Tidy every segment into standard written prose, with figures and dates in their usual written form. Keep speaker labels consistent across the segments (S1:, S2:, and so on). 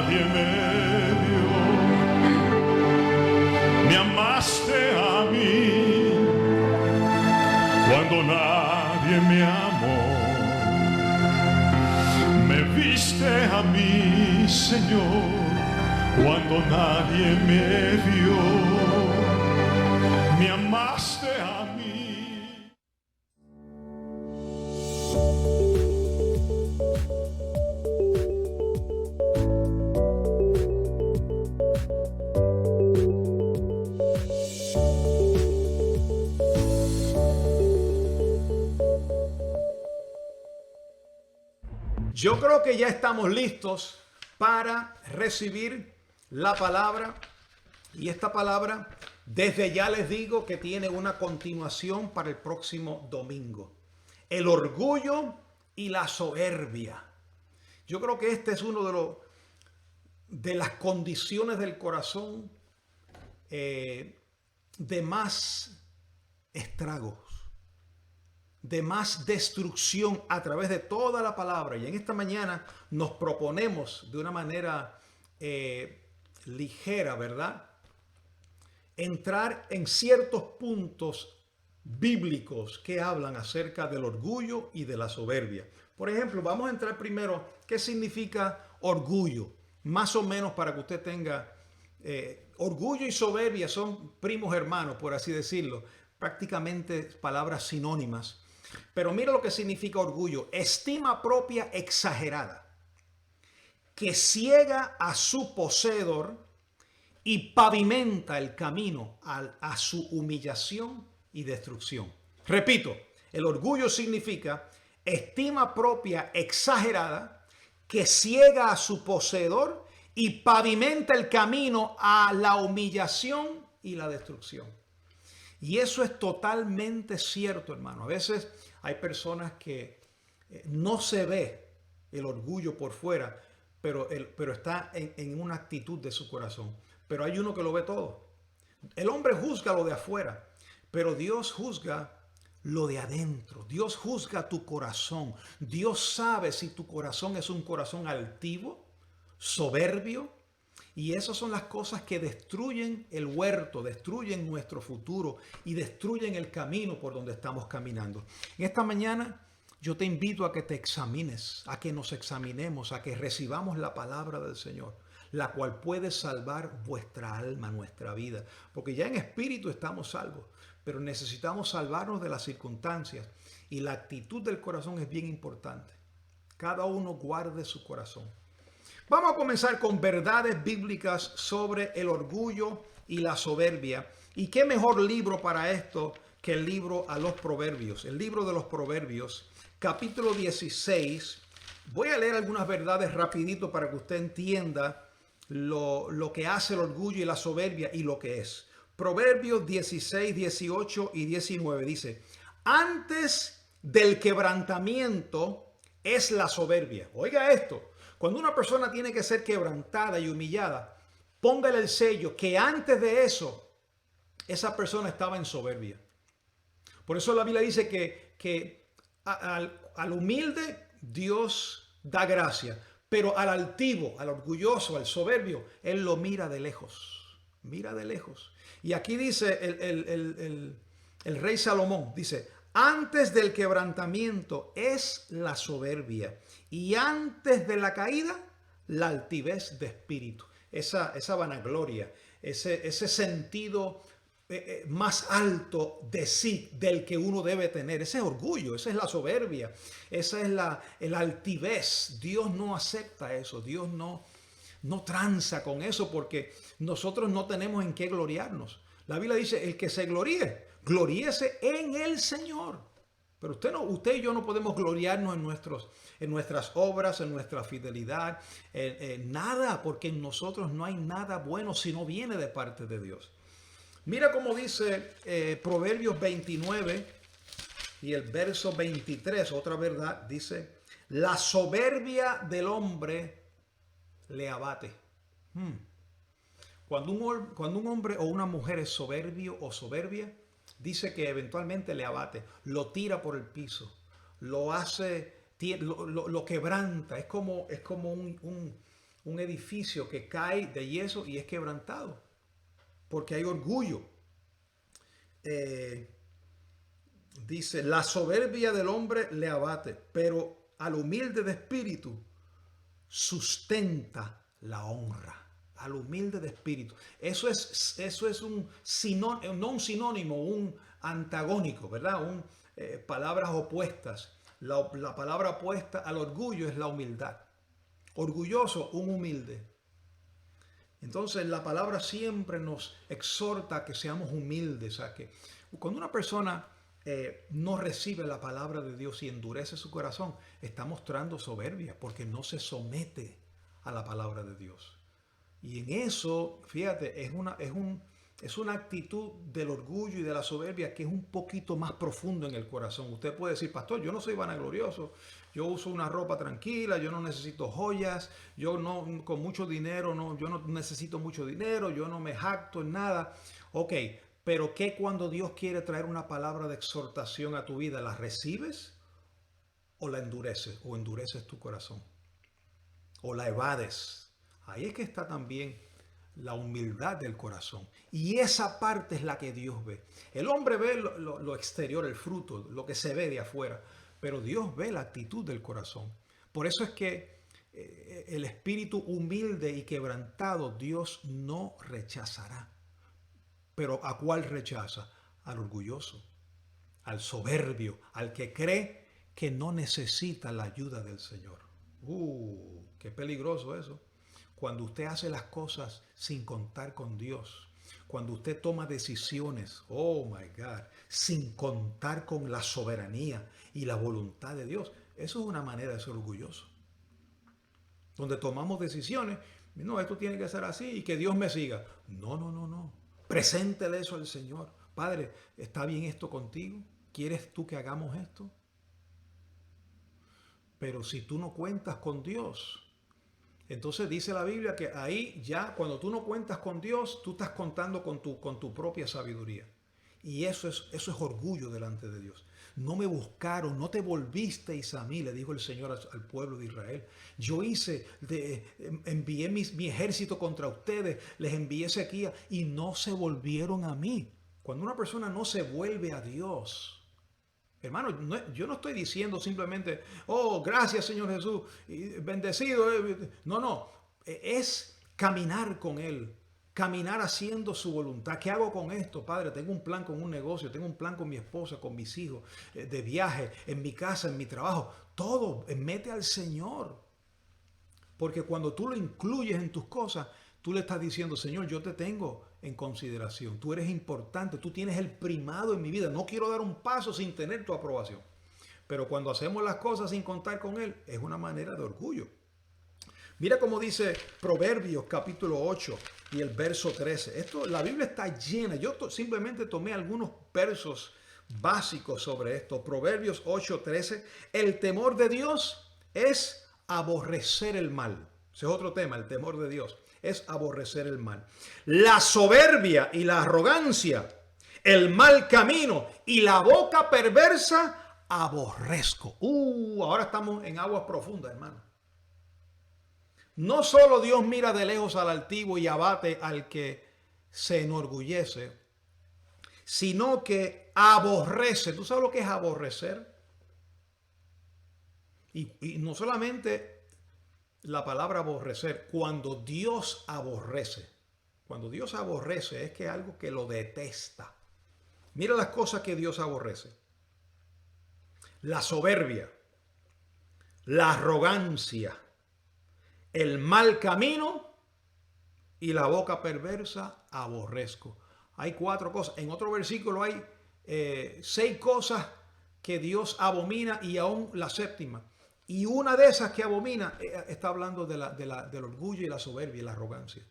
S1: nadie me vio. Me amaste a mí cuando nadie me amó. Me viste a mí, Señor, cuando nadie me vio. Me amaste a mí.
S2: Yo creo que ya estamos listos para recibir la palabra. Y esta palabra, desde ya les digo que tiene una continuación para el próximo domingo. El orgullo y la soberbia. Yo creo que este es uno de las condiciones del corazón de más estragos, de más destrucción a través de toda la palabra. Y en esta mañana nos proponemos de una manera ligera, ¿verdad?, entrar en ciertos puntos bíblicos que hablan acerca del orgullo y de la soberbia. Por ejemplo, vamos a entrar primero, ¿qué significa orgullo? Más o menos para que usted tenga... orgullo y soberbia son primos hermanos, por así decirlo. Prácticamente palabras sinónimas. Pero mira lo que significa orgullo. Estima propia exagerada, que ciega a su poseedor y pavimenta el camino a su humillación y destrucción. Repito, el orgullo significa estima propia exagerada, que ciega a su poseedor y pavimenta el camino a la humillación y la destrucción. Y eso es totalmente cierto, hermano. A veces hay personas que no se ve el orgullo por fuera, pero está en una actitud de su corazón. Pero hay uno que lo ve todo. El hombre juzga lo de afuera, pero Dios juzga lo de adentro. Dios juzga tu corazón. Dios sabe si tu corazón es un corazón altivo, soberbio. Y esas son las cosas que destruyen el huerto, destruyen nuestro futuro y destruyen el camino por donde estamos caminando. En esta mañana yo te invito a que te examines, a que nos examinemos, a que recibamos la palabra del Señor, la cual puede salvar vuestra alma, nuestra vida. Porque ya en espíritu estamos salvos, pero necesitamos salvarnos de las circunstancias. Y la actitud del corazón es bien importante. Cada uno guarde su corazón. Vamos a comenzar con verdades bíblicas sobre el orgullo y la soberbia. ¿Y qué mejor libro para esto que el libro a los Proverbios? El libro de los Proverbios, capítulo 16. Voy a leer algunas verdades rapidito para que usted entienda lo que hace el orgullo y la soberbia y lo que es. Proverbios 16, 18 y 19 dice: antes del quebrantamiento es la soberbia. Oiga esto. Cuando una persona tiene que ser quebrantada y humillada, póngale el sello que antes de eso, esa persona estaba en soberbia. Por eso la Biblia dice que al humilde Dios da gracia, pero al altivo, al orgulloso, al soberbio, Él lo mira de lejos. Mira de lejos. Y aquí dice el rey Salomón, dice: antes del quebrantamiento es la soberbia, y antes de la caída, la altivez de espíritu. Esa vanagloria, ese sentido más alto de sí del que uno debe tener. Ese es orgullo, esa es la soberbia, esa es la altivez. Dios no acepta eso, Dios no tranza con eso, porque nosotros no tenemos en qué gloriarnos. La Biblia dice: el que se gloríe, gloríese en el Señor. Pero usted y yo no podemos gloriarnos en nuestras obras, en nuestra fidelidad, nada, porque en nosotros no hay nada bueno si no viene de parte de Dios. Mira cómo dice Proverbios 29 y el verso 23, otra verdad, dice: la soberbia del hombre le abate. Cuando un hombre o una mujer es soberbio o soberbia, dice que eventualmente le abate, lo tira por el piso, lo hace, lo quebranta. Es como un un edificio que cae de yeso y es quebrantado, porque hay orgullo. Dice, la soberbia del hombre le abate, pero al humilde de espíritu sustenta la honra. Al humilde de espíritu. Eso es un sinónimo, no un sinónimo, un antagónico, ¿verdad? Palabras opuestas. La palabra opuesta al orgullo es la humildad. Orgulloso, un humilde. Entonces la palabra siempre nos exhorta a que seamos humildes, a que cuando una persona no recibe la palabra de Dios y endurece su corazón, está mostrando soberbia porque no se somete a la palabra de Dios. Y en eso, fíjate, es una actitud del orgullo y de la soberbia que es un poquito más profundo en el corazón. Usted puede decir, pastor, yo no soy vanaglorioso, yo uso una ropa tranquila, yo no necesito joyas, yo no con mucho dinero, yo no necesito mucho dinero, yo no me jacto en nada. Ok, pero ¿qué cuando Dios quiere traer una palabra de exhortación a tu vida? ¿La recibes o la endureces? ¿O endureces tu corazón? ¿O la evades? Ahí es que está también la humildad del corazón. Y esa parte es la que Dios ve. El hombre ve lo exterior, el fruto, lo que se ve de afuera. Pero Dios ve la actitud del corazón. Por eso es que el espíritu humilde y quebrantado Dios no rechazará. Pero ¿a cuál rechaza? Al orgulloso, al soberbio, al que cree que no necesita la ayuda del Señor. Qué peligroso eso. Cuando usted hace las cosas sin contar con Dios, cuando usted toma decisiones, oh my God, sin contar con la soberanía y la voluntad de Dios, eso es una manera de ser orgulloso. Donde tomamos decisiones, no, esto tiene que ser así y que Dios me siga. No. Preséntele eso al Señor. Padre, ¿está bien esto contigo? ¿Quieres tú que hagamos esto? Pero si tú no cuentas con Dios, entonces dice la Biblia que ahí ya cuando tú no cuentas con Dios, tú estás contando con tu propia sabiduría. Y eso es orgullo delante de Dios. No me buscaron, no te volvisteis a mí, le dijo el Señor al pueblo de Israel. Yo envié mi ejército contra ustedes, les envié sequía y no se volvieron a mí. Cuando una persona no se vuelve a Dios, hermano, yo no estoy diciendo simplemente, oh, gracias Señor Jesús, bendecido. No, es caminar con Él, caminar haciendo su voluntad. ¿Qué hago con esto, Padre? Tengo un plan con un negocio, tengo un plan con mi esposa, con mis hijos, de viaje, en mi casa, en mi trabajo. Todo, mete al Señor. Porque cuando tú lo incluyes en tus cosas, tú le estás diciendo, Señor, yo te tengo en consideración. Tú eres importante, tú tienes el primado en mi vida. No quiero dar un paso sin tener tu aprobación. Pero cuando hacemos las cosas sin contar con Él, es una manera de orgullo. Mira cómo dice Proverbios capítulo 8 y el verso 13. La Biblia está llena. Yo simplemente tomé algunos versos básicos sobre esto. Proverbios 8:13. El temor de Dios es aborrecer el mal. Ese es otro tema, el temor de Dios. Es aborrecer el mal. La soberbia y la arrogancia, el mal camino y la boca perversa, aborrezco. Ahora estamos en aguas profundas, hermano. No solo Dios mira de lejos al altivo y abate al que se enorgullece, sino que aborrece. ¿Tú sabes lo que es aborrecer? Y no solamente la palabra aborrecer, cuando Dios aborrece es que algo que lo detesta. Mira las cosas que Dios aborrece: la soberbia, la arrogancia, el mal camino y la boca perversa, aborrezco. Hay 4 cosas. En otro versículo hay 6 cosas que Dios abomina y aún la 7ª. Y una de esas que abomina está hablando del orgullo y la soberbia y la arrogancia.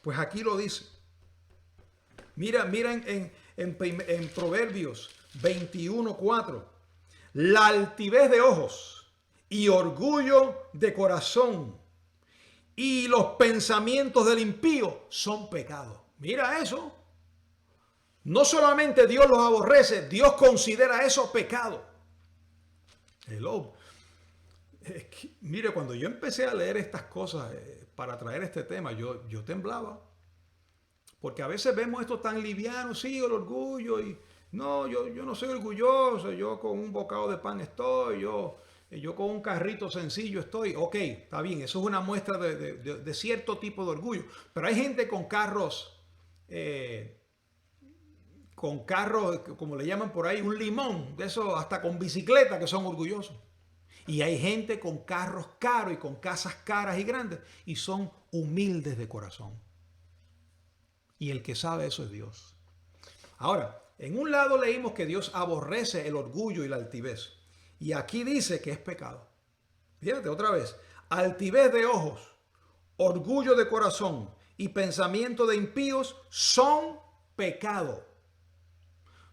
S2: Pues aquí lo dice. Mira en Proverbios 21:4. La altivez de ojos y orgullo de corazón y los pensamientos del impío son pecados. Mira eso. No solamente Dios los aborrece, Dios considera eso pecado. Hello. Mire, cuando yo empecé a leer estas cosas, para traer este tema, yo temblaba. Porque a veces vemos esto tan liviano, sí, el orgullo, y no, yo no soy orgulloso, yo con un bocado de pan estoy, yo con un carrito sencillo estoy. Ok, está bien, eso es una muestra de cierto tipo de orgullo. Pero hay gente con carros, como le llaman por ahí, un limón, de eso hasta con bicicleta, que son orgullosos. Y hay gente con carros caros y con casas caras y grandes y son humildes de corazón. Y el que sabe eso es Dios. Ahora, en un lado leímos que Dios aborrece el orgullo y la altivez. Y aquí dice que es pecado. Fíjate otra vez. Altivez de ojos, orgullo de corazón y pensamiento de impíos son pecado.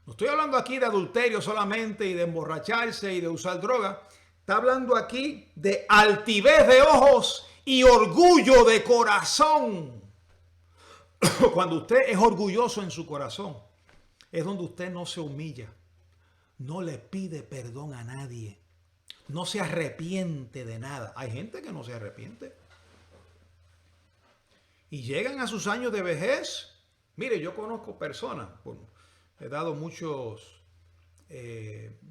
S2: No estoy hablando aquí de adulterio solamente y de emborracharse y de usar droga. Está hablando aquí de altivez de ojos y orgullo de corazón. Cuando usted es orgulloso en su corazón, es donde usted no se humilla, no le pide perdón a nadie, no se arrepiente de nada. Hay gente que no se arrepiente. Y llegan a sus años de vejez. Mire, yo conozco personas, he dado muchos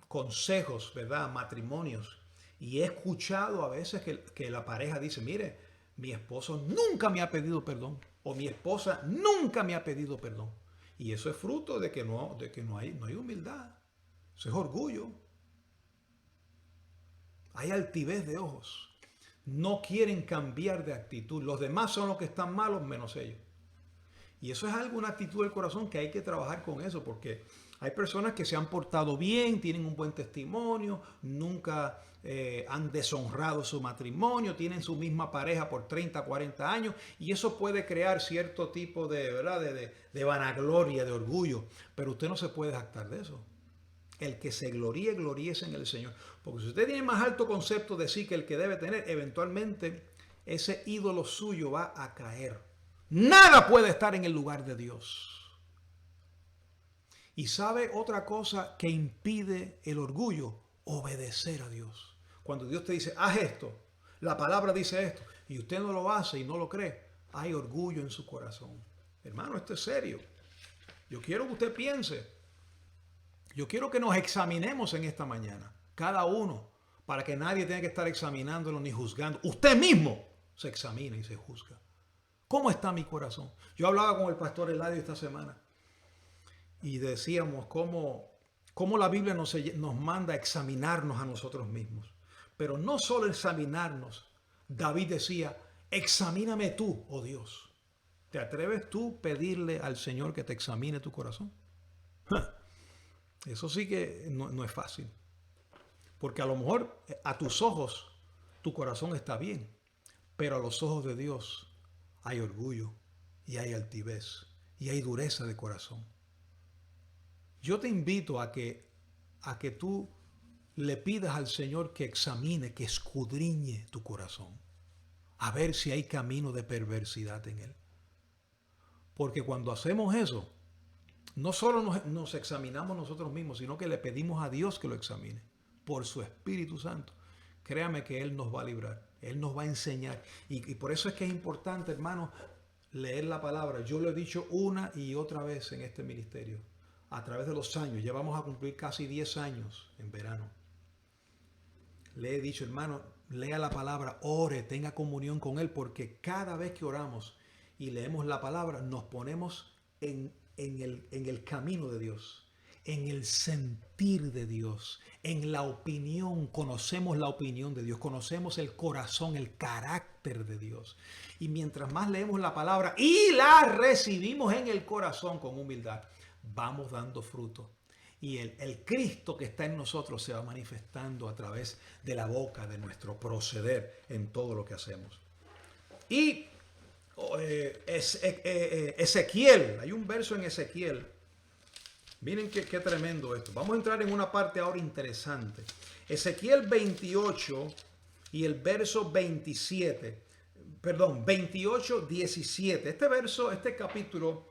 S2: consejos, ¿verdad? Matrimonios. Y he escuchado a veces que la pareja dice, mire, mi esposo nunca me ha pedido perdón. O mi esposa nunca me ha pedido perdón. Y eso es fruto de que no hay humildad. Eso es orgullo. Hay altivez de ojos. No quieren cambiar de actitud. Los demás son los que están malos menos ellos. Y eso es alguna actitud del corazón que hay que trabajar con eso, porque hay personas que se han portado bien, tienen un buen testimonio, nunca han deshonrado su matrimonio, tienen su misma pareja por 30, 40 años, y eso puede crear cierto tipo de, ¿verdad? de vanagloria, de orgullo, pero usted no se puede jactar de eso. El que se gloríe, gloríese en el Señor. Porque si usted tiene más alto concepto de sí que el que debe tener, eventualmente ese ídolo suyo va a caer. Nada puede estar en el lugar de Dios. Y sabe otra cosa que impide el orgullo: obedecer a Dios. Cuando Dios te dice, haz esto, la palabra dice esto, y usted no lo hace y no lo cree, hay orgullo en su corazón. Hermano, esto es serio. Yo quiero que usted piense. Yo quiero que nos examinemos en esta mañana, cada uno, para que nadie tenga que estar examinándolo ni juzgando. Usted mismo se examina y se juzga. ¿Cómo está mi corazón? Yo hablaba con el pastor Eladio esta semana y decíamos cómo la Biblia nos manda a examinarnos a nosotros mismos. Pero no solo examinarnos. David decía, examíname tú, oh Dios. ¿Te atreves tú a pedirle al Señor que te examine tu corazón? Eso sí que no es fácil. Porque a lo mejor a tus ojos tu corazón está bien, pero a los ojos de Dios hay orgullo y hay altivez y hay dureza de corazón. Yo te invito a que tú le pidas al Señor que examine, que escudriñe tu corazón, a ver si hay camino de perversidad en él. Porque cuando hacemos eso, no solo nos examinamos nosotros mismos, sino que le pedimos a Dios que lo examine por su Espíritu Santo. Créame que Él nos va a librar, Él nos va a enseñar. Y por eso es que es importante, hermano, leer la palabra. Yo lo he dicho una y otra vez en este ministerio, a través de los años. Ya vamos a cumplir casi 10 años en verano. Le he dicho, hermano, lea la palabra, ore, tenga comunión con Él, porque cada vez que oramos y leemos la palabra, nos ponemos en el camino de Dios, en el sentir de Dios, en la opinión. Conocemos la opinión de Dios, conocemos el corazón, el carácter de Dios. Y mientras más leemos la palabra y la recibimos en el corazón con humildad, vamos dando fruto. Y el Cristo que está en nosotros se va manifestando a través de la boca, de nuestro proceder en todo lo que hacemos. Y Ezequiel, hay un verso en Ezequiel. Miren qué tremendo esto. Vamos a entrar en una parte ahora interesante. Ezequiel 28 y el verso 28, 17. Este verso, este capítulo,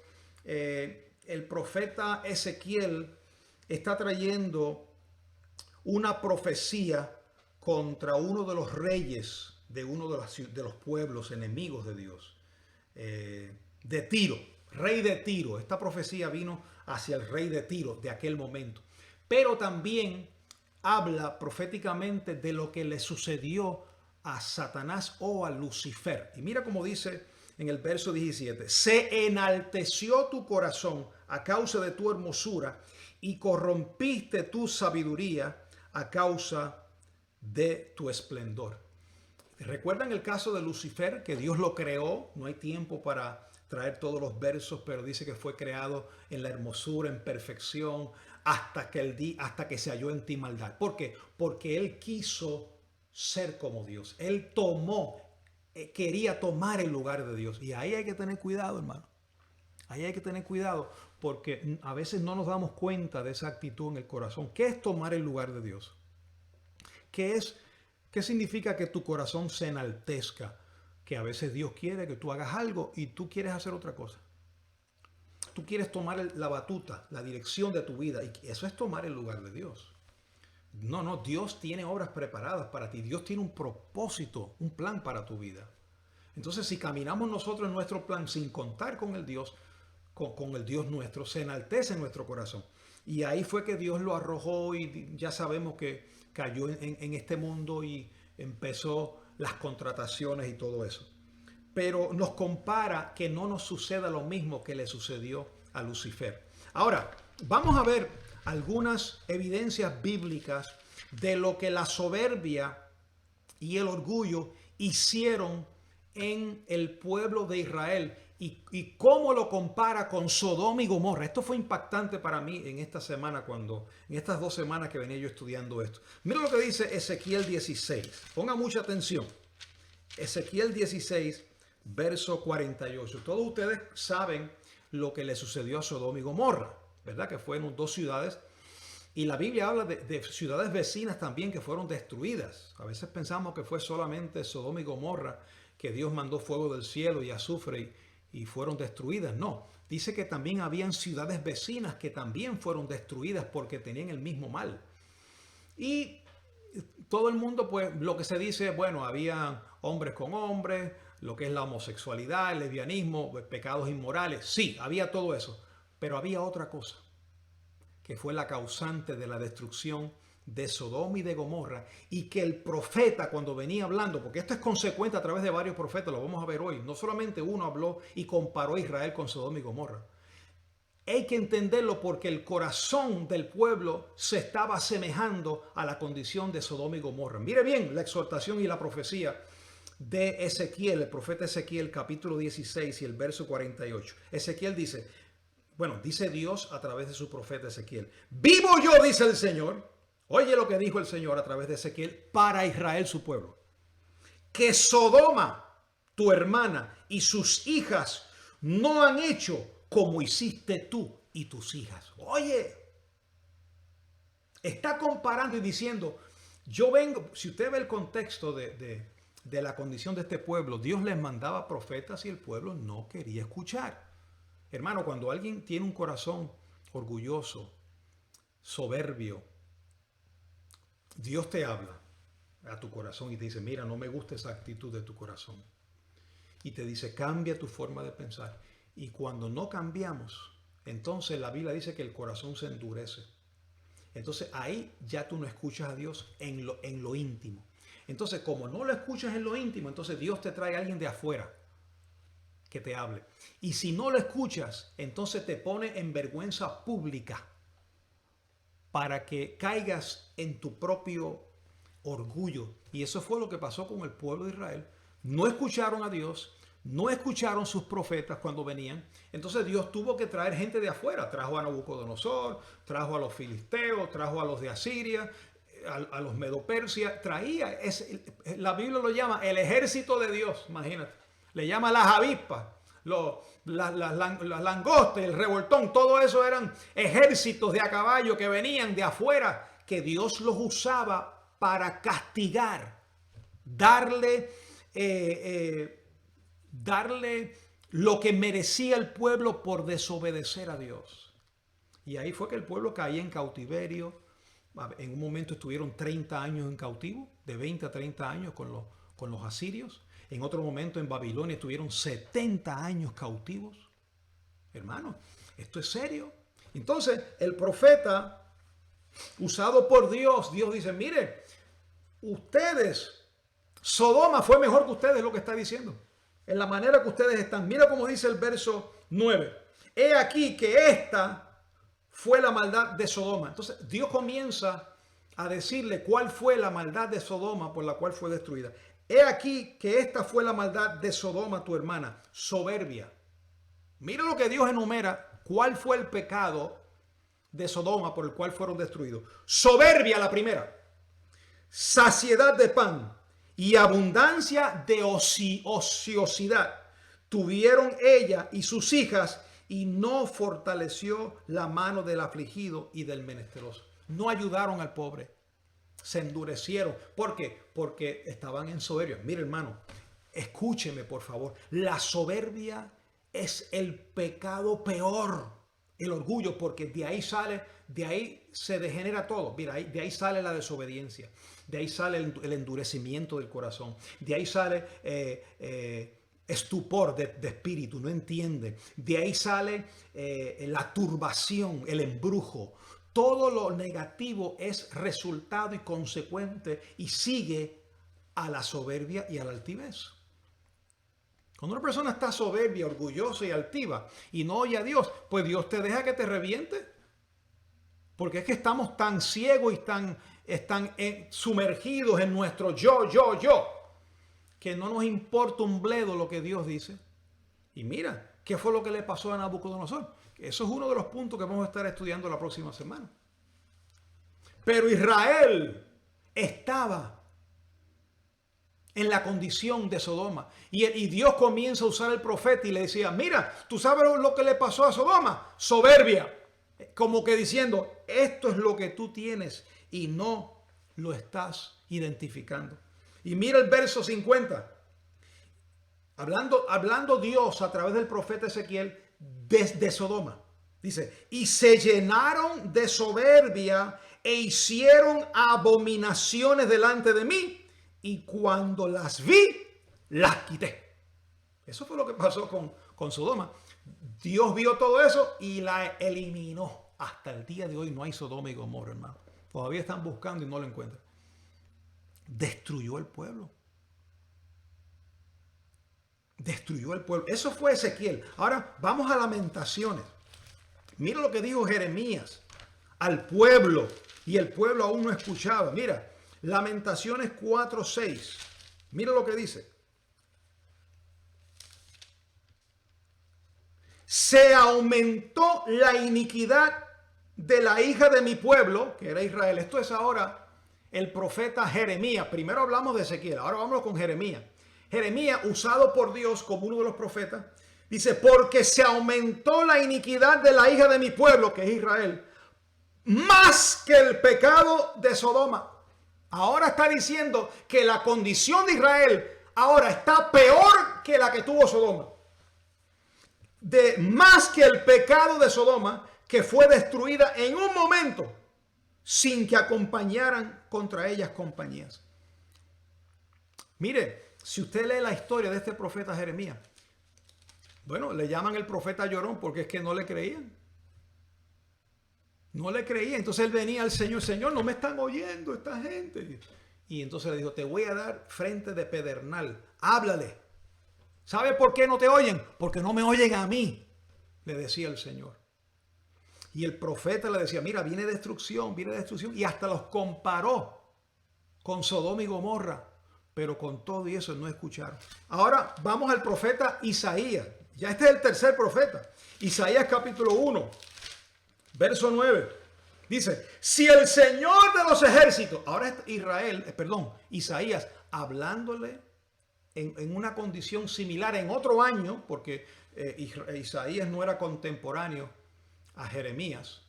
S2: el profeta Ezequiel está trayendo una profecía contra uno de los reyes de uno de los pueblos enemigos de Dios, de Tiro, rey de Tiro. Esta profecía vino hacia el rey de Tiro de aquel momento. Pero también habla proféticamente de lo que le sucedió a Satanás o a Lucifer. Y mira cómo dice en el verso 17: se enalteció tu corazón a causa de tu hermosura y corrompiste tu sabiduría a causa de tu esplendor. ¿Recuerdan el caso de Lucifer, que Dios lo creó? No hay tiempo para traer todos los versos, pero dice que fue creado en la hermosura, en perfección, hasta que se halló en ti maldad. ¿Por qué? Porque él quiso ser como Dios. Él quería tomar el lugar de Dios. Y ahí hay que tener cuidado, hermano. Ahí hay que tener cuidado, porque a veces no nos damos cuenta de esa actitud en el corazón. ¿Qué es tomar el lugar de Dios? ¿Qué significa que tu corazón se enaltezca? Que a veces Dios quiere que tú hagas algo y tú quieres hacer otra cosa. Tú quieres tomar la batuta, la dirección de tu vida, y eso es tomar el lugar de Dios. No, Dios tiene obras preparadas para ti. Dios tiene un propósito, un plan para tu vida. Entonces, si caminamos nosotros en nuestro plan sin contar con el Dios, con el Dios nuestro, se enaltece en nuestro corazón. Y ahí fue que Dios lo arrojó, y ya sabemos que cayó en este mundo y empezó las contrataciones y todo eso. Pero nos compara que no nos suceda lo mismo que le sucedió a Lucifer. Ahora, vamos a ver algunas evidencias bíblicas de lo que la soberbia y el orgullo hicieron en el pueblo de Israel y cómo lo compara con Sodoma y Gomorra. Esto fue impactante para mí en esta semana, en estas 2 semanas que venía yo estudiando esto. Mira lo que dice Ezequiel 16. Ponga mucha atención. Ezequiel 16, verso 48. Todos ustedes saben lo que le sucedió a Sodoma y Gomorra, ¿verdad? Que fueron 2 ciudades. Y la Biblia habla de ciudades vecinas también que fueron destruidas. A veces pensamos que fue solamente Sodoma y Gomorra, que Dios mandó fuego del cielo y azufre y fueron destruidas. No, dice que también habían ciudades vecinas que también fueron destruidas porque tenían el mismo mal. Y todo el mundo, pues, lo que se dice, bueno, había hombres con hombres, lo que es la homosexualidad, el lesbianismo, pecados inmorales. Sí, había todo eso, pero había otra cosa que fue la causante de la destrucción de Sodoma y de Gomorra, y que el profeta, cuando venía hablando, porque esto es consecuente a través de varios profetas, lo vamos a ver hoy, no solamente uno habló y comparó a Israel con Sodoma y Gomorra. Hay que entenderlo porque el corazón del pueblo se estaba asemejando a la condición de Sodoma y Gomorra. Mire bien la exhortación y la profecía de Ezequiel, el profeta Ezequiel, capítulo 16 y el verso 48. Ezequiel dice, dice Dios a través de su profeta Ezequiel: vivo yo, dice el Señor. Oye lo que dijo el Señor a través de Ezequiel para Israel, su pueblo: que Sodoma, tu hermana, y sus hijas no han hecho como hiciste tú y tus hijas. Oye, está comparando y diciendo, yo vengo, si usted ve el contexto de la condición de este pueblo, Dios les mandaba profetas y el pueblo no quería escuchar. Hermano, cuando alguien tiene un corazón orgulloso, soberbio, Dios te habla a tu corazón y te dice, mira, no me gusta esa actitud de tu corazón. Y te dice, cambia tu forma de pensar. Y cuando no cambiamos, entonces la Biblia dice que el corazón se endurece. Entonces ahí ya tú no escuchas a Dios en lo íntimo. Entonces, como no lo escuchas en lo íntimo, entonces Dios te trae a alguien de afuera que te hable. Y si no lo escuchas, entonces te pone en vergüenza pública para que caigas en tu propio orgullo. Y eso fue lo que pasó con el pueblo de Israel. No escucharon a Dios, no escucharon sus profetas cuando venían. Entonces Dios tuvo que traer gente de afuera. Trajo a Nabucodonosor, trajo a los filisteos, trajo a los de Asiria, a los medopersia. Traía, la Biblia lo llama el ejército de Dios, imagínate. Le llama las avispas, las langostas, el revoltón. Todo eso eran ejércitos de a caballo que venían de afuera, que Dios los usaba para castigar, darle lo que merecía el pueblo por desobedecer a Dios. Y ahí fue que el pueblo caía en cautiverio. En un momento estuvieron 30 años en cautivo, de 20 a 30 años con con los asirios. En otro momento en Babilonia estuvieron 70 años cautivos. Hermano, esto es serio. Entonces, el profeta, usado por Dios, Dios dice, mire, ustedes, Sodoma fue mejor que ustedes, lo que está diciendo. En la manera que ustedes están. Mira cómo dice el verso 9. He aquí que esta fue la maldad de Sodoma. Entonces, Dios comienza a decirle cuál fue la maldad de Sodoma por la cual fue destruida. He aquí que esta fue la maldad de Sodoma, tu hermana, soberbia. Mira lo que Dios enumera, cuál fue el pecado de Sodoma por el cual fueron destruidos. Soberbia, la primera. Saciedad de pan y abundancia de ociosidad tuvieron ella y sus hijas, y no fortaleció la mano del afligido y del menesteroso. No ayudaron al pobre. Se endurecieron. ¿Por qué? Porque estaban en soberbia. Mire, hermano, escúcheme por favor. La soberbia es el pecado peor. El orgullo, porque de ahí sale, de ahí se degenera todo. Mira, de ahí sale la desobediencia. De ahí sale el endurecimiento del corazón. De ahí sale estupor de espíritu, no entiende. De ahí sale la turbación, el embrujo. Todo lo negativo es resultado y consecuente y sigue a la soberbia y a la altivez. Cuando una persona está soberbia, orgullosa y altiva y no oye a Dios, pues Dios te deja que te reviente. Porque es que estamos tan ciegos y están sumergidos en nuestro yo, que no nos importa un bledo lo que Dios dice. Y mira, ¿qué fue lo que le pasó a Nabucodonosor? Eso es uno de los puntos que vamos a estar estudiando la próxima semana. Pero Israel estaba en la condición de Sodoma. Y Dios comienza a usar el profeta y le decía, mira, ¿tú sabes lo que le pasó a Sodoma? Soberbia. Como que diciendo, esto es lo que tú tienes y no lo estás identificando. Y mira el verso 50. Hablando Dios a través del profeta Ezequiel desde Sodoma. Dice, y se llenaron de soberbia e hicieron abominaciones delante de mí. Y cuando las vi, las quité. Eso fue lo que pasó con Sodoma. Dios vio todo eso y la eliminó. Hasta el día de hoy no hay Sodoma y Gomorra, hermano. Todavía están buscando y no lo encuentran. Destruyó el pueblo. Destruyó el pueblo. Eso fue Ezequiel. Ahora vamos a Lamentaciones. Mira lo que dijo Jeremías al pueblo. Y el pueblo aún no escuchaba. Mira, Lamentaciones 4:6. Mira lo que dice. Se aumentó la iniquidad de la hija de mi pueblo, que era Israel. Esto es ahora el profeta Jeremías. Primero hablamos de Ezequiel, ahora vamos con Jeremías. Jeremías, usado por Dios como uno de los profetas, dice, porque se aumentó la iniquidad de la hija de mi pueblo, que es Israel, más que el pecado de Sodoma. Ahora está diciendo que la condición de Israel ahora está peor que la que tuvo Sodoma. De más que el pecado de Sodoma, que fue destruida en un momento sin que acompañaran contra ellas compañías. Mire, si usted lee la historia de este profeta Jeremías, bueno, le llaman el profeta llorón porque es que no le creían. No le creían. Entonces él venía al Señor, Señor, no me están oyendo esta gente. Y entonces le dijo, te voy a dar frente de pedernal, háblale. ¿Sabe por qué no te oyen? Porque no me oyen a mí, le decía el Señor. Y el profeta le decía, mira, viene destrucción. Y hasta los comparó con Sodoma y Gomorra. Pero con todo y eso no escucharon. Ahora vamos al profeta Isaías. Ya este es el tercer profeta. Isaías capítulo 1, verso 9. Dice, si el Señor de los ejércitos, ahora es Isaías hablándole en una condición similar en otro año, porque Isaías no era contemporáneo a Jeremías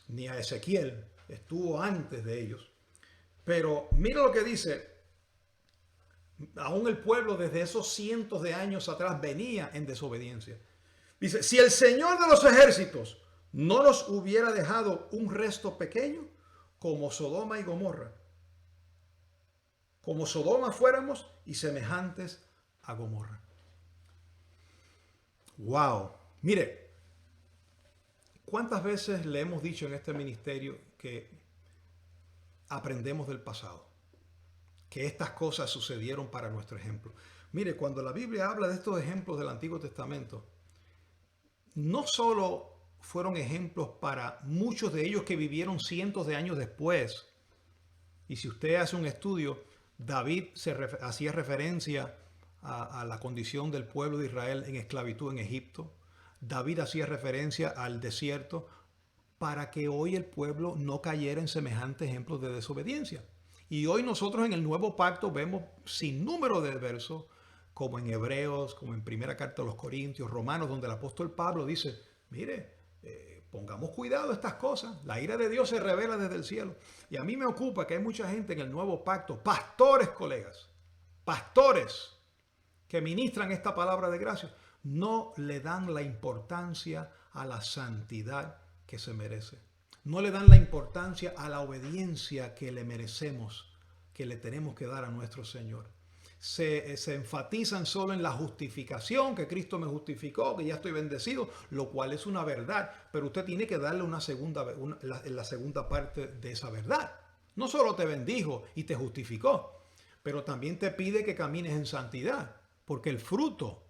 S2: ni a Ezequiel, estuvo antes de ellos. Pero mira lo que dice, aún el pueblo desde esos cientos de años atrás venía en desobediencia. Dice, si el Señor de los ejércitos no nos hubiera dejado un resto pequeño como Sodoma y Gomorra, como Sodoma fuéramos y semejantes a Gomorra. Wow. Mire, ¿cuántas veces le hemos dicho en este ministerio que aprendemos del pasado? Que estas cosas sucedieron para nuestro ejemplo. Mire, cuando la Biblia habla de estos ejemplos del Antiguo Testamento, no solo fueron ejemplos para muchos de ellos que vivieron cientos de años después. Y si usted hace un estudio, David hacía referencia a la condición del pueblo de Israel en esclavitud en Egipto. David hacía referencia al desierto para que hoy el pueblo no cayera en semejantes ejemplos de desobediencia. Y hoy nosotros en el Nuevo Pacto vemos sin número de versos, como en Hebreos, como en Primera Carta a los Corintios, Romanos, donde el apóstol Pablo dice, mire, pongamos cuidado a estas cosas. La ira de Dios se revela desde el cielo. Y a mí me ocupa que hay mucha gente en el Nuevo Pacto, pastores, colegas, pastores que ministran esta palabra de gracia, no le dan la importancia a la santidad que se merece. No le dan la importancia a la obediencia que le merecemos, que le tenemos que dar a nuestro Señor. Se enfatizan solo en la justificación, que Cristo me justificó, que ya estoy bendecido, lo cual es una verdad, pero usted tiene que darle la segunda parte de esa verdad. No solo te bendijo y te justificó, pero también te pide que camines en santidad, porque el fruto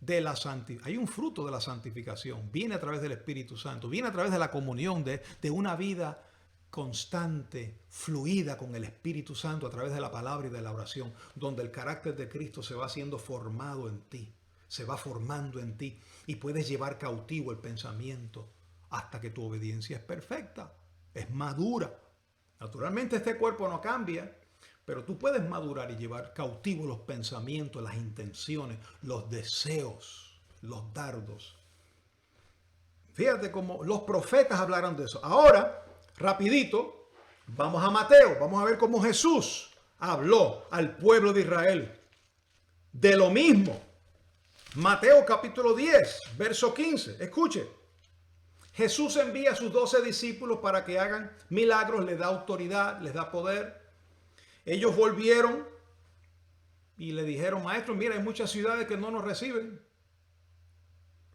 S2: de la santidad, hay un fruto de la santificación, viene a través del Espíritu Santo, viene a través de la comunión, de una vida constante, fluida con el Espíritu Santo a través de la palabra y de la oración, donde el carácter de Cristo se va siendo formado en ti, se va formando en ti y puedes llevar cautivo el pensamiento hasta que tu obediencia es perfecta, es madura. Naturalmente este cuerpo no cambia, pero tú puedes madurar y llevar cautivo los pensamientos, las intenciones, los deseos, los dardos. Fíjate cómo los profetas hablaron de eso. Ahora, rapidito, vamos a Mateo. Vamos a ver cómo Jesús habló al pueblo de Israel de lo mismo. Mateo capítulo 10, verso 15. Escuche. Jesús envía a sus 12 discípulos para que hagan milagros, les da autoridad, les da poder. Ellos volvieron y le dijeron, maestro, mira, hay muchas ciudades que no nos reciben.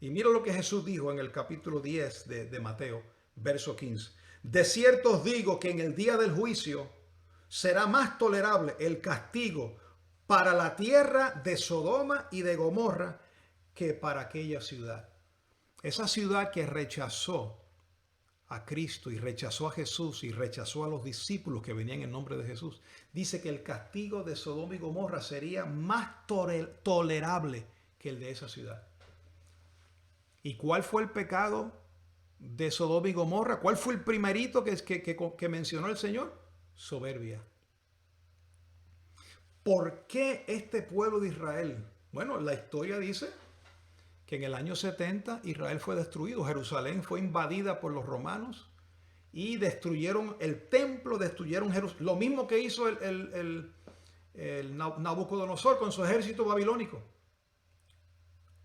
S2: Y mira lo que Jesús dijo en el capítulo 10 de Mateo, verso 15. De cierto os digo que en el día del juicio será más tolerable el castigo para la tierra de Sodoma y de Gomorra que para aquella ciudad. Esa ciudad que rechazó a Cristo y rechazó a Jesús y rechazó a los discípulos que venían en nombre de Jesús, dice que el castigo de Sodoma y Gomorra sería más tolerable que el de esa ciudad. ¿Y cuál fue el pecado de Sodoma y Gomorra? ¿Cuál fue el primerito que mencionó el Señor? Soberbia. ¿Por qué este pueblo de Israel? Bueno, la historia dice que en el año 70 Israel fue destruido, Jerusalén fue invadida por los romanos y destruyeron el templo, destruyeron Jerusalén, lo mismo que hizo el Nabucodonosor con su ejército babilónico.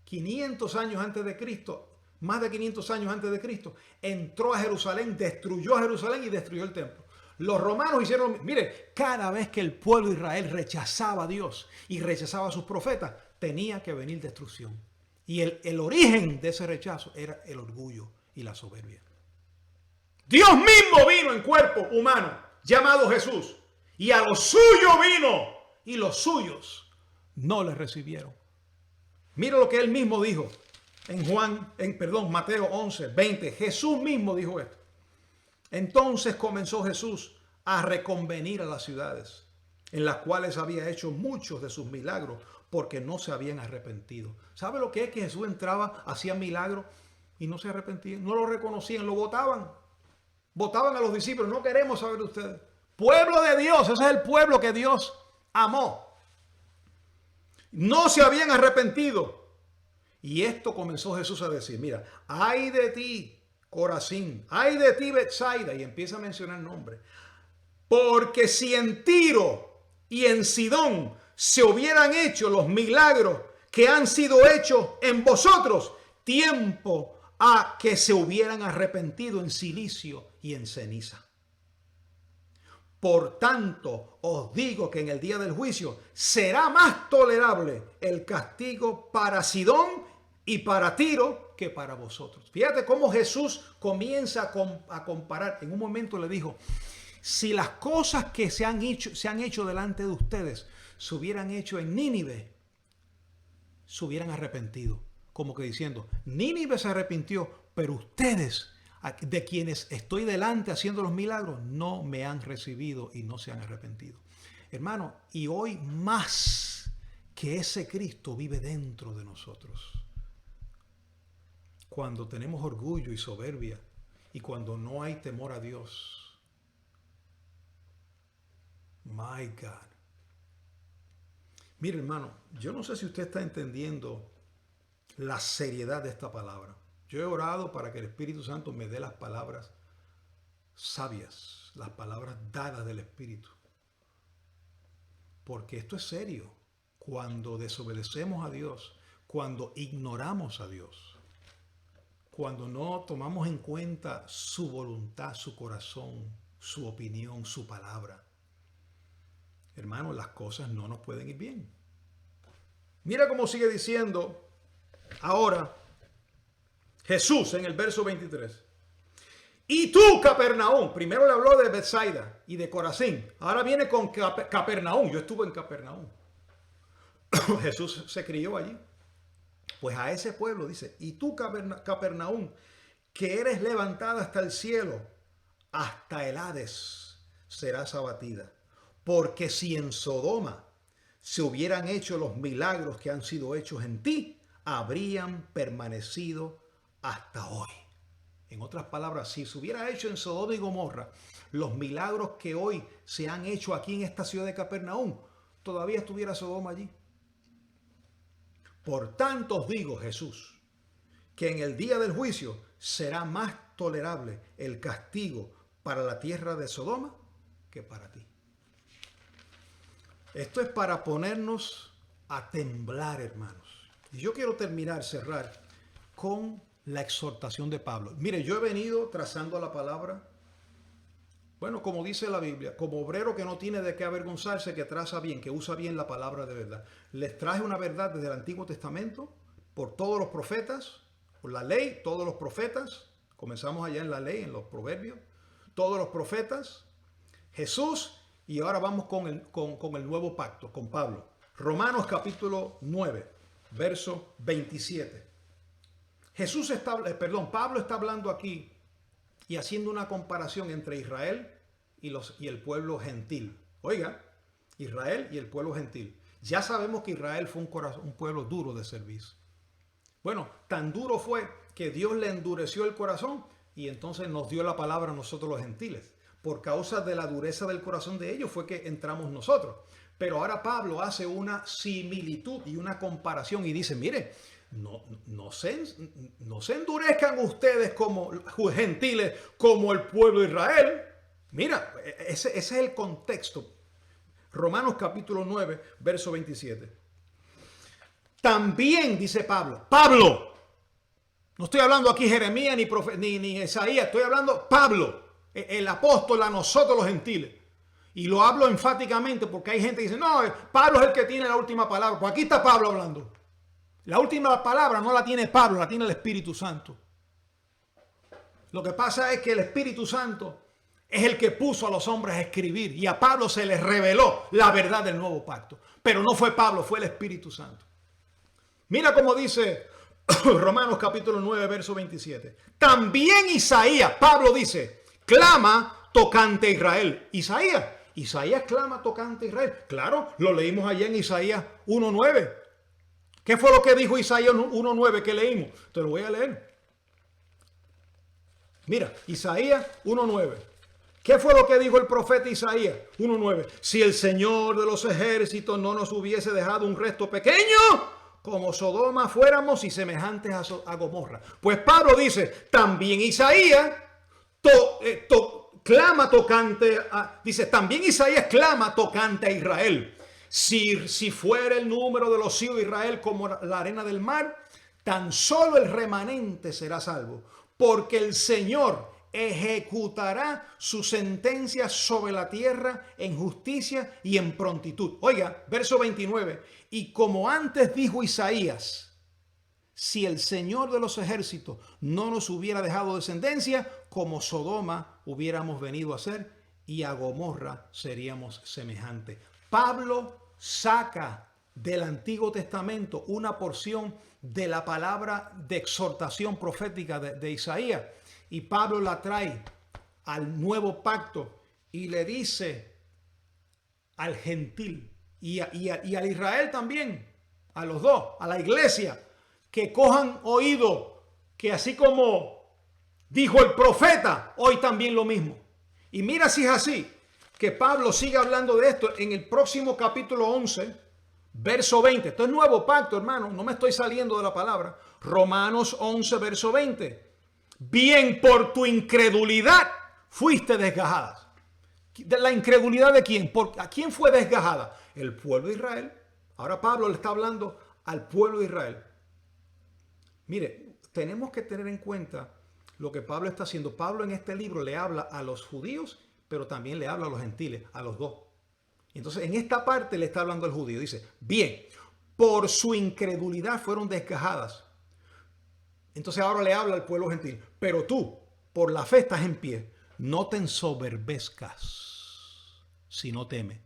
S2: 500 años antes de Cristo, más de 500 años antes de Cristo, entró a Jerusalén, destruyó a Jerusalén y destruyó el templo. Los romanos hicieron, mire, cada vez que el pueblo de Israel rechazaba a Dios y rechazaba a sus profetas, tenía que venir destrucción. Y el origen de ese rechazo era el orgullo y la soberbia. Dios mismo vino en cuerpo humano, llamado Jesús, y a los suyos vino, y los suyos no le recibieron. Mira lo que él mismo dijo en Mateo 11, 20. Jesús mismo dijo esto. Entonces comenzó Jesús a reconvenir a las ciudades, en las cuales había hecho muchos de sus milagros, porque no se habían arrepentido. ¿Sabe lo que es que Jesús entraba, hacía milagros y no se arrepentían? No lo reconocían, lo votaban. Votaban a los discípulos. No queremos saber de ustedes. Pueblo de Dios, ese es el pueblo que Dios amó. No se habían arrepentido. Y esto comenzó Jesús a decir, mira, ay de ti, Corazín, ay de ti, Betsaida, y empieza a mencionar nombres. Porque si en Tiro y en Sidón se hubieran hecho los milagros que han sido hechos en vosotros, tiempo a que se hubieran arrepentido en silicio y en ceniza. Por tanto, os digo que en el día del juicio será más tolerable el castigo para Sidón y para Tiro que para vosotros. Fíjate cómo Jesús comienza a comparar. En un momento le dijo, si las cosas que se han hecho delante de ustedes se hubieran hecho en Nínive, se hubieran arrepentido. Como que diciendo, Nínive se arrepintió, pero ustedes, de quienes estoy delante haciendo los milagros, no me han recibido y no se han arrepentido. Hermano, y hoy más que ese Cristo vive dentro de nosotros. Cuando tenemos orgullo y soberbia y cuando no hay temor a Dios. My God. Mire, hermano, yo no sé si usted está entendiendo la seriedad de esta palabra. Yo he orado para que el Espíritu Santo me dé las palabras sabias, las palabras dadas del Espíritu. Porque esto es serio. Cuando desobedecemos a Dios, cuando ignoramos a Dios, cuando no tomamos en cuenta su voluntad, su corazón, su opinión, su palabra, hermano, las cosas no nos pueden ir bien. Mira cómo sigue diciendo ahora Jesús en el verso 23. Y tú, Capernaum, primero le habló de Bethsaida y de Corazín. Ahora viene con Capernaum. Yo estuve en Capernaum. Jesús se crió allí. Pues a ese pueblo dice, y tú, Capernaum, que eres levantada hasta el cielo, hasta el Hades serás abatida. Porque si en Sodoma se hubieran hecho los milagros que han sido hechos en ti, habrían permanecido hasta hoy. En otras palabras, si se hubiera hecho en Sodoma y Gomorra los milagros que hoy se han hecho aquí en esta ciudad de Capernaum, todavía estuviera Sodoma allí. Por tanto os digo, Jesús, que en el día del juicio será más tolerable el castigo para la tierra de Sodoma que para ti. Esto es para ponernos a temblar, hermanos. Y yo quiero cerrar con la exhortación de Pablo. Mire, yo he venido trazando la palabra, bueno, como dice la Biblia, como obrero que no tiene de qué avergonzarse, que traza bien, que usa bien la palabra de verdad. Les traje una verdad desde el Antiguo Testamento, por todos los profetas, por la ley, todos los profetas. Comenzamos allá en la ley, en los proverbios. Todos los profetas, Jesús, y ahora vamos con el nuevo pacto, con Pablo. Romanos capítulo 9, verso 27. Pablo está hablando aquí y haciendo una comparación entre Israel y el pueblo gentil. Oiga, Israel y el pueblo gentil. Ya sabemos que Israel fue un pueblo duro de servicio. Bueno, tan duro fue que Dios le endureció el corazón y entonces nos dio la palabra a nosotros los gentiles. Por causa de la dureza del corazón de ellos fue que entramos nosotros. Pero ahora Pablo hace una similitud y una comparación y dice, mire, no se endurezcan ustedes como gentiles, como el pueblo de Israel. Mira, ese es el contexto. Romanos capítulo 9, verso 27. También dice Pablo, no estoy hablando aquí Jeremías ni Isaías, estoy hablando Pablo, el apóstol a nosotros los gentiles. Y lo hablo enfáticamente porque hay gente que dice, no, Pablo es el que tiene la última palabra. Pues aquí está Pablo hablando. La última palabra no la tiene Pablo, la tiene el Espíritu Santo. Lo que pasa es que el Espíritu Santo es el que puso a los hombres a escribir y a Pablo se les reveló la verdad del nuevo pacto. Pero no fue Pablo, fue el Espíritu Santo. Mira cómo dice Romanos capítulo 9, verso 27. También Isaías, Pablo dice, clama tocante a Israel. Isaías clama tocante a Israel. Claro, lo leímos allá en Isaías 1:9. ¿Qué fue lo que dijo Isaías 1:9 que leímos? Te lo voy a leer. Mira, Isaías 1:9. ¿Qué fue lo que dijo el profeta Isaías 1:9? Si el Señor de los ejércitos no nos hubiese dejado un resto pequeño, como Sodoma fuéramos y semejantes a Gomorra. Pues Pablo dice, también Isaías clama tocante a Israel. Si fuera el número de los hijos de Israel como la arena del mar, tan solo el remanente será salvo. Porque el Señor, ejecutará su sentencia sobre la tierra en justicia y en prontitud. Oiga, verso 29. Y como antes dijo Isaías, si el Señor de los ejércitos no nos hubiera dejado descendencia, como Sodoma hubiéramos venido a ser, y a Gomorra seríamos semejantes. Pablo saca del Antiguo Testamento una porción de la palabra de exhortación profética de Isaías, y Pablo la trae al nuevo pacto y le dice al gentil y al Israel también, a los dos, a la iglesia, que cojan oído, que así como dijo el profeta, hoy también lo mismo. Y mira si es así, que Pablo sigue hablando de esto en el próximo capítulo 11, verso 20. Esto es nuevo pacto, hermano, no me estoy saliendo de la palabra. Romanos 11, verso 20. Bien por tu incredulidad fuiste desgajada. ¿De la incredulidad de quién? ¿A quién fue desgajada? El pueblo de Israel. Ahora Pablo le está hablando al pueblo de Israel. Mire, tenemos que tener en cuenta lo que Pablo está haciendo. Pablo en este libro le habla a los judíos, pero también le habla a los gentiles, a los dos. Entonces, en esta parte le está hablando al judío. Dice, bien, por su incredulidad fueron desgajadas. Entonces ahora le habla al pueblo gentil. Pero tú, por la fe estás en pie. No te ensoberbezcas si no temes.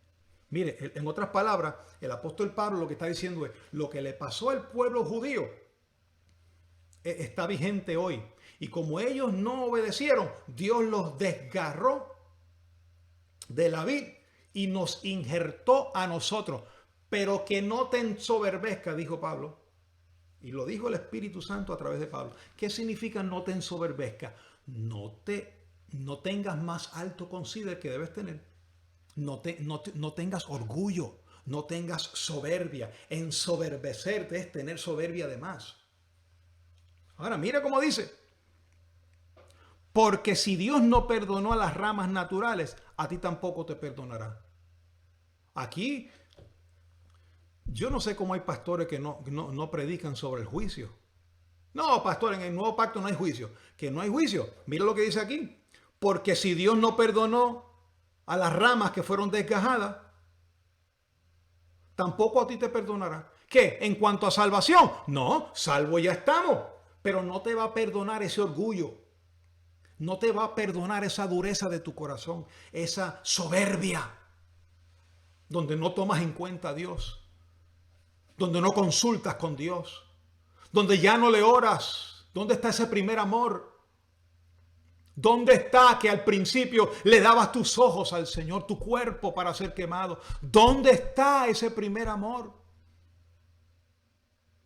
S2: Mire, en otras palabras, el apóstol Pablo lo que está diciendo es, lo que le pasó al pueblo judío está vigente hoy. Y como ellos no obedecieron, Dios los desgarró de la vid y nos injertó a nosotros. Pero que no te ensoberbezcas, dijo Pablo. Y lo dijo el Espíritu Santo a través de Pablo. ¿Qué significa no te ensoberbezcas? No tengas más alto considero que debes tener. No tengas orgullo, no tengas soberbia. Ensoberbecerte es tener soberbia de más. Ahora mira cómo dice. Porque si Dios no perdonó a las ramas naturales, a ti tampoco te perdonará. Aquí, yo no sé cómo hay pastores que no predican sobre el juicio. No, pastor, en el nuevo pacto no hay juicio. Que no hay juicio. Mira lo que dice aquí. Porque si Dios no perdonó a las ramas que fueron desgajadas, tampoco a ti te perdonará. ¿Qué? En cuanto a salvación, no, salvo ya estamos. Pero no te va a perdonar ese orgullo. No te va a perdonar esa dureza de tu corazón, esa soberbia, donde no tomas en cuenta a Dios, donde no consultas con Dios, donde ya no le oras. ¿Dónde está ese primer amor? ¿Dónde está que al principio le dabas tus ojos al Señor, tu cuerpo para ser quemado? ¿Dónde está ese primer amor?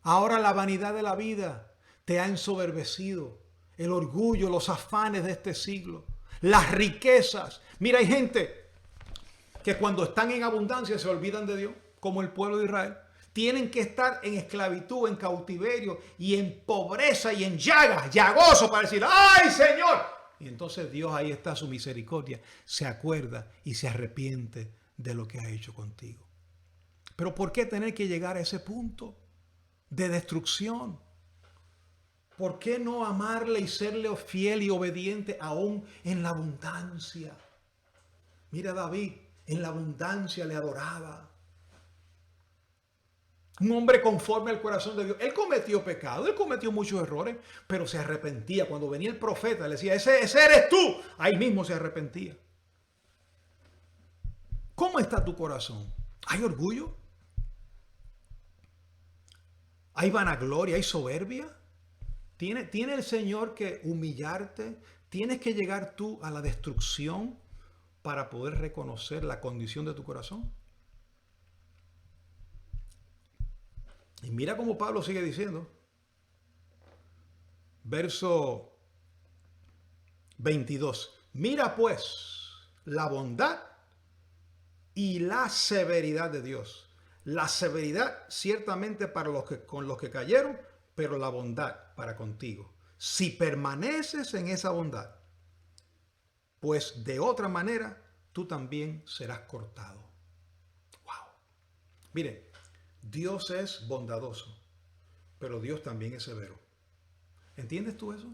S2: Ahora la vanidad de la vida te ha ensoberbecido. El orgullo, los afanes de este siglo, las riquezas. Mira, hay gente que cuando están en abundancia se olvidan de Dios, como el pueblo de Israel. Tienen que estar en esclavitud, en cautiverio y en pobreza y en llagas, llagoso para decir, ¡ay, Señor! Y entonces Dios, ahí está su misericordia, se acuerda y se arrepiente de lo que ha hecho contigo. Pero ¿por qué tener que llegar a ese punto de destrucción? ¿Por qué no amarle y serle fiel y obediente aún en la abundancia? Mira, David, en la abundancia le adoraba. Un hombre conforme al corazón de Dios. Él cometió pecado, él cometió muchos errores, pero se arrepentía. Cuando venía el profeta, le decía, ese eres tú. Ahí mismo se arrepentía. ¿Cómo está tu corazón? ¿Hay orgullo? ¿Hay vanagloria? ¿Hay soberbia? ¿Tiene el Señor que humillarte? ¿Tienes que llegar tú a la destrucción para poder reconocer la condición de tu corazón? Y mira cómo Pablo sigue diciendo. Verso 22. Mira pues la bondad y la severidad de Dios. La severidad ciertamente para con los que cayeron, pero la bondad para contigo. Si permaneces en esa bondad, pues de otra manera tú también serás cortado. Wow. Mire, Dios es bondadoso, pero Dios también es severo. ¿Entiendes tú eso?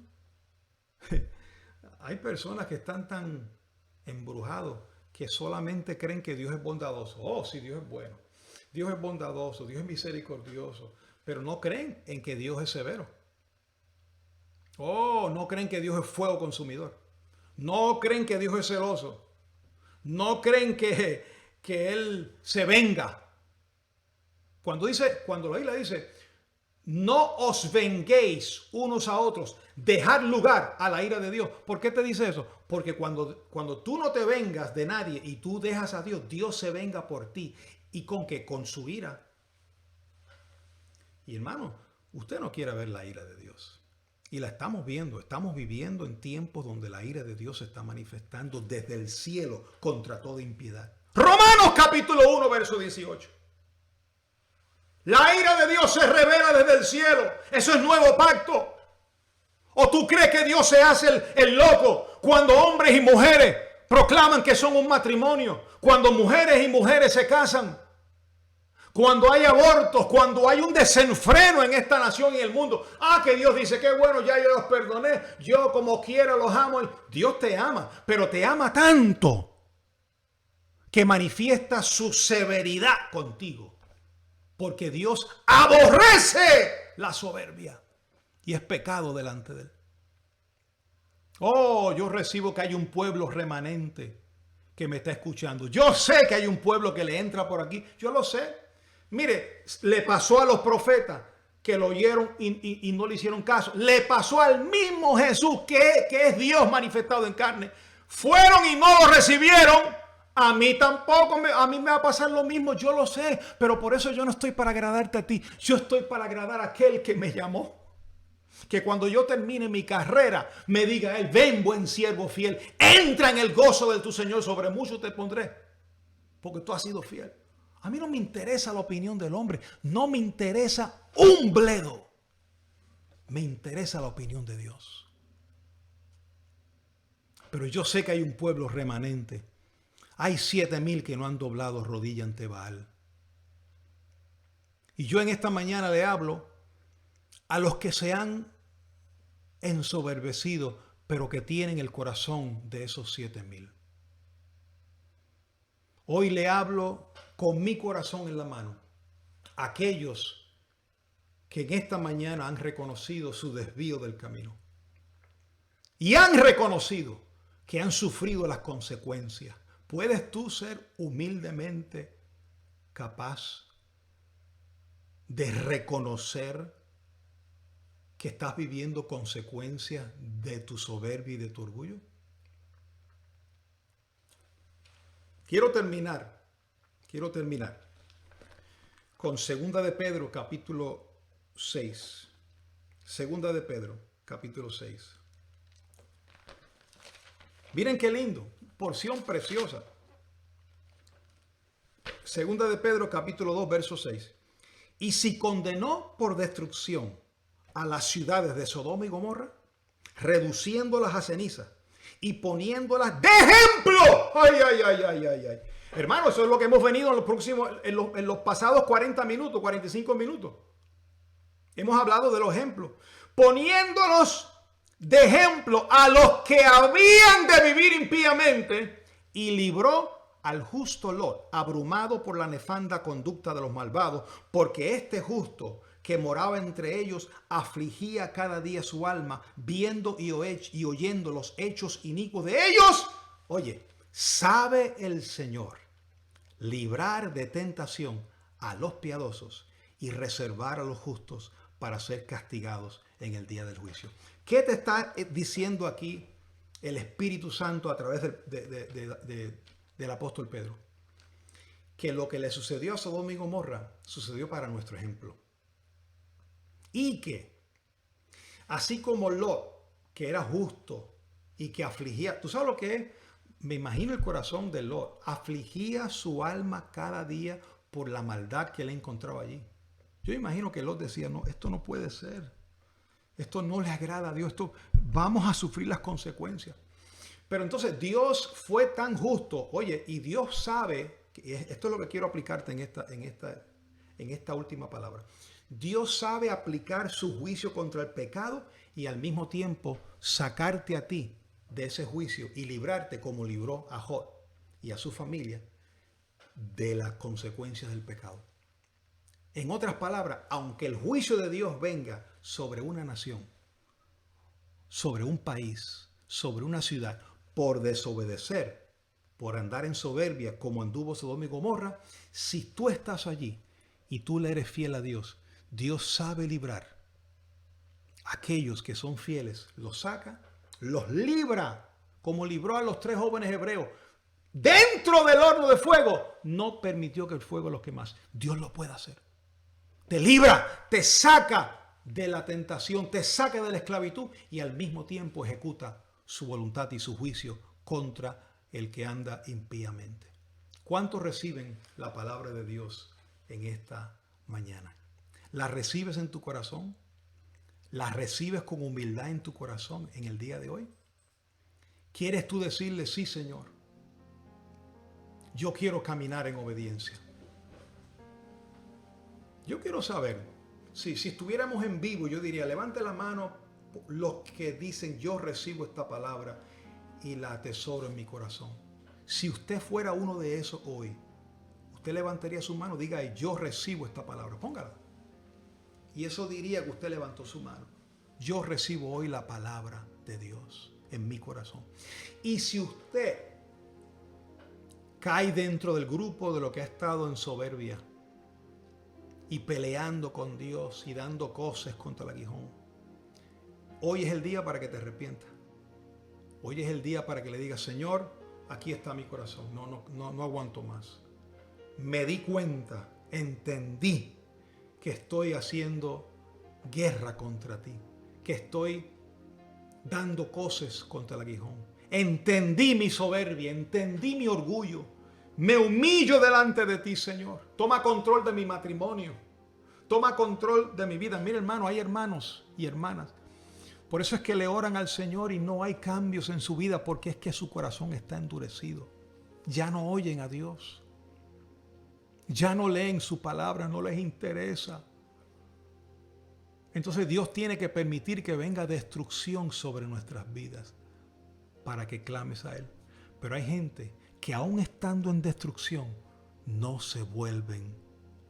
S2: Hay personas que están tan embrujados que solamente creen que Dios es bondadoso. Oh, sí, Dios es bueno. Dios es bondadoso, Dios es misericordioso, pero no creen en que Dios es severo. Oh, no creen que Dios es fuego consumidor. No creen que Dios es celoso. No creen que Él se venga. Cuando la Biblia dice, no os venguéis unos a otros, dejad lugar a la ira de Dios. ¿Por qué te dice eso? Porque cuando tú no te vengas de nadie y tú dejas a Dios, Dios se venga por ti. ¿Y con qué? Con su ira. Y hermano, usted no quiere ver la ira de Dios. Y la estamos viendo, estamos viviendo en tiempos donde la ira de Dios se está manifestando desde el cielo contra toda impiedad. Romanos capítulo 1, verso 18. La ira de Dios se revela desde el cielo. Eso es nuevo pacto. ¿O tú crees que Dios se hace el loco cuando hombres y mujeres proclaman que son un matrimonio? Cuando mujeres y mujeres se casan. Cuando hay abortos, cuando hay un desenfreno en esta nación y el mundo. Ah, que Dios dice, qué bueno, ya yo los perdoné. Yo como quiera los amo. Dios te ama, pero te ama tanto que manifiesta su severidad contigo. Porque Dios aborrece la soberbia y es pecado delante de Él. Oh, yo recibo que hay un pueblo remanente que me está escuchando. Yo sé que hay un pueblo que le entra por aquí. Yo lo sé. Mire, le pasó a los profetas que lo oyeron y no le hicieron caso. Le pasó al mismo Jesús que es Dios manifestado en carne. Fueron y no lo recibieron. A mí tampoco, a mí me va a pasar lo mismo, yo lo sé. Pero por eso yo no estoy para agradarte a ti. Yo estoy para agradar a aquel que me llamó. Que cuando yo termine mi carrera me diga él, ven buen siervo fiel. Entra en el gozo de tu Señor, sobre mucho te pondré. Porque tú has sido fiel. A mí no me interesa la opinión del hombre. No me interesa un bledo. Me interesa la opinión de Dios. Pero yo sé que hay un pueblo remanente. Hay 7,000 que no han doblado rodilla ante Baal. Y yo en esta mañana le hablo a los que se han ensoberbecido, pero que tienen el corazón de esos 7,000. Hoy le hablo con mi corazón en la mano a aquellos que en esta mañana han reconocido su desvío del camino y han reconocido que han sufrido las consecuencias. ¿Puedes tú ser humildemente capaz de reconocer que estás viviendo consecuencias de tu soberbia y de tu orgullo? Quiero terminar con 2 de Pedro capítulo 6. 2 de Pedro capítulo 6. Miren qué lindo, porción preciosa. 2 de Pedro capítulo 2 verso 6. Y si condenó por destrucción a las ciudades de Sodoma y Gomorra, reduciéndolas a ceniza y poniéndolas de ejemplo. Ay, ay, ay, ay, ay, ay. Hermano, eso es lo que hemos venido en los pasados 40 minutos, 45 minutos. Hemos hablado de los ejemplos. Poniéndolos de ejemplo a los que habían de vivir impíamente, y libró al justo Lot, abrumado por la nefanda conducta de los malvados, porque este justo que moraba entre ellos afligía cada día su alma, viendo y oyendo los hechos inicuos de ellos. Oye, sabe el Señor librar de tentación a los piadosos y reservar a los justos para ser castigados en el día del juicio. ¿Qué te está diciendo aquí el Espíritu Santo a través del apóstol Pedro? Que lo que le sucedió a Sodoma y Gomorra sucedió para nuestro ejemplo. Y que, así como Lot, que era justo y que afligía, ¿tú sabes lo que es? Me imagino el corazón de Lot, afligía su alma cada día por la maldad que él encontraba allí. Yo imagino que Lot decía, no, esto no puede ser. Esto no le agrada a Dios, esto vamos a sufrir las consecuencias. Pero entonces Dios fue tan justo, oye, y Dios sabe, esto es lo que quiero aplicarte en esta última palabra. Dios sabe aplicar su juicio contra el pecado y al mismo tiempo sacarte a ti de ese juicio y librarte como libró a Job y a su familia de las consecuencias del pecado. En otras palabras, aunque el juicio de Dios venga sobre una nación, sobre un país, sobre una ciudad, por desobedecer, por andar en soberbia como anduvo Sodoma y Gomorra, si tú estás allí y tú le eres fiel a Dios, Dios sabe librar a aquellos que son fieles, los saca, los libra, como libró a los 3 jóvenes hebreos. Dentro del horno de fuego, no permitió que el fuego los quemase. Dios lo puede hacer. Te libra, te saca de la tentación, te saca de la esclavitud y al mismo tiempo ejecuta su voluntad y su juicio contra el que anda impíamente. ¿Cuántos reciben la palabra de Dios en esta mañana? ¿La recibes en tu corazón? ¿La recibes con humildad en tu corazón en el día de hoy? ¿Quieres tú decirle, sí, Señor, yo quiero caminar en obediencia? Yo quiero saber, si estuviéramos en vivo, yo diría, levante la mano los que dicen, yo recibo esta palabra y la atesoro en mi corazón. Si usted fuera uno de esos hoy, usted levantaría su mano, diga, yo recibo esta palabra, póngala. Y eso diría que usted levantó su mano. Yo recibo hoy la palabra de Dios en mi corazón. Y si usted cae dentro del grupo de lo que ha estado en soberbia y peleando con Dios y dando cosas contra el aguijón, hoy es el día para que te arrepientas. Hoy es el día para que le digas, Señor, aquí está mi corazón. No aguanto más. Me di cuenta, entendí que estoy haciendo guerra contra ti, que estoy dando cosas contra el aguijón. Entendí mi soberbia, entendí mi orgullo. Me humillo delante de ti, Señor. Toma control de mi matrimonio. Toma control de mi vida. Mira, hermano, hay hermanos y hermanas. Por eso es que le oran al Señor y no hay cambios en su vida, porque es que su corazón está endurecido. Ya no oyen a Dios. Ya no leen su palabra, no les interesa. Entonces Dios tiene que permitir que venga destrucción sobre nuestras vidas para que clames a Él. Pero hay gente que aún estando en destrucción, no se vuelven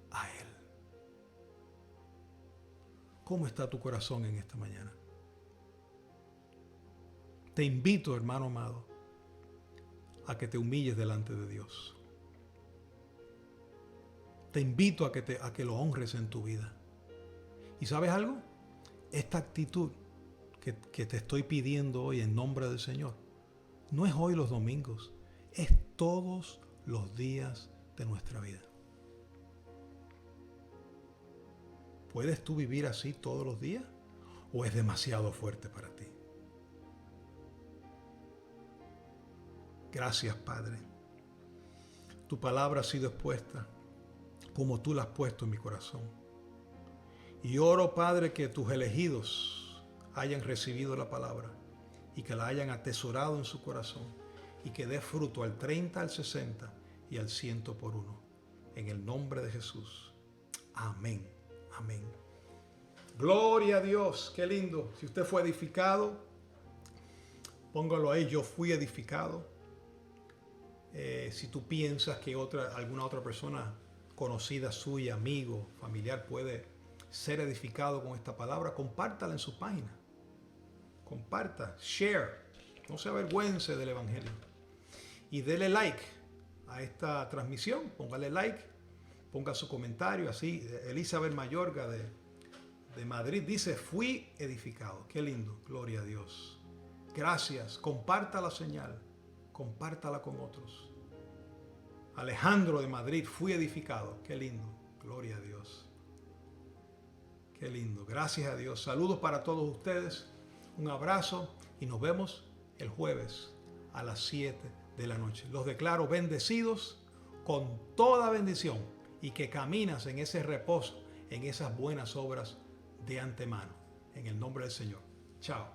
S2: a Él. ¿Cómo está tu corazón en esta mañana? Te invito, hermano amado, a que te humilles delante de Dios. Te invito a que lo honres en tu vida. ¿Y sabes algo? Esta actitud que te estoy pidiendo hoy en nombre del Señor, no es hoy los domingos, es todos los días de nuestra vida. ¿Puedes tú vivir así todos los días? ¿O es demasiado fuerte para ti? Gracias, Padre. Tu palabra ha sido expuesta como tú la has puesto en mi corazón. Y oro, Padre, que tus elegidos hayan recibido la palabra y que la hayan atesorado en su corazón y que dé fruto al 30, al 60 y al 100 por uno. En el nombre de Jesús. Amén. Amén. Gloria a Dios. Qué lindo. Si usted fue edificado, póngalo ahí. Yo fui edificado. Si tú piensas que alguna otra persona conocida suya, amigo, familiar, puede ser edificado con esta palabra, compártala en su página. Comparta, share. No se avergüence del evangelio. Y dele like a esta transmisión. Póngale like, ponga su comentario. Así, Elizabeth Mayorga de Madrid dice, fui edificado. Qué lindo, gloria a Dios. Gracias, comparta la señal. Compártala con otros. Alejandro de Madrid, fui edificado. Qué lindo. Gloria a Dios. Qué lindo. Gracias a Dios. Saludos para todos ustedes. Un abrazo y nos vemos el jueves a las 7 de la noche. Los declaro bendecidos con toda bendición y que caminas en ese reposo, en esas buenas obras de antemano. En el nombre del Señor. Chao.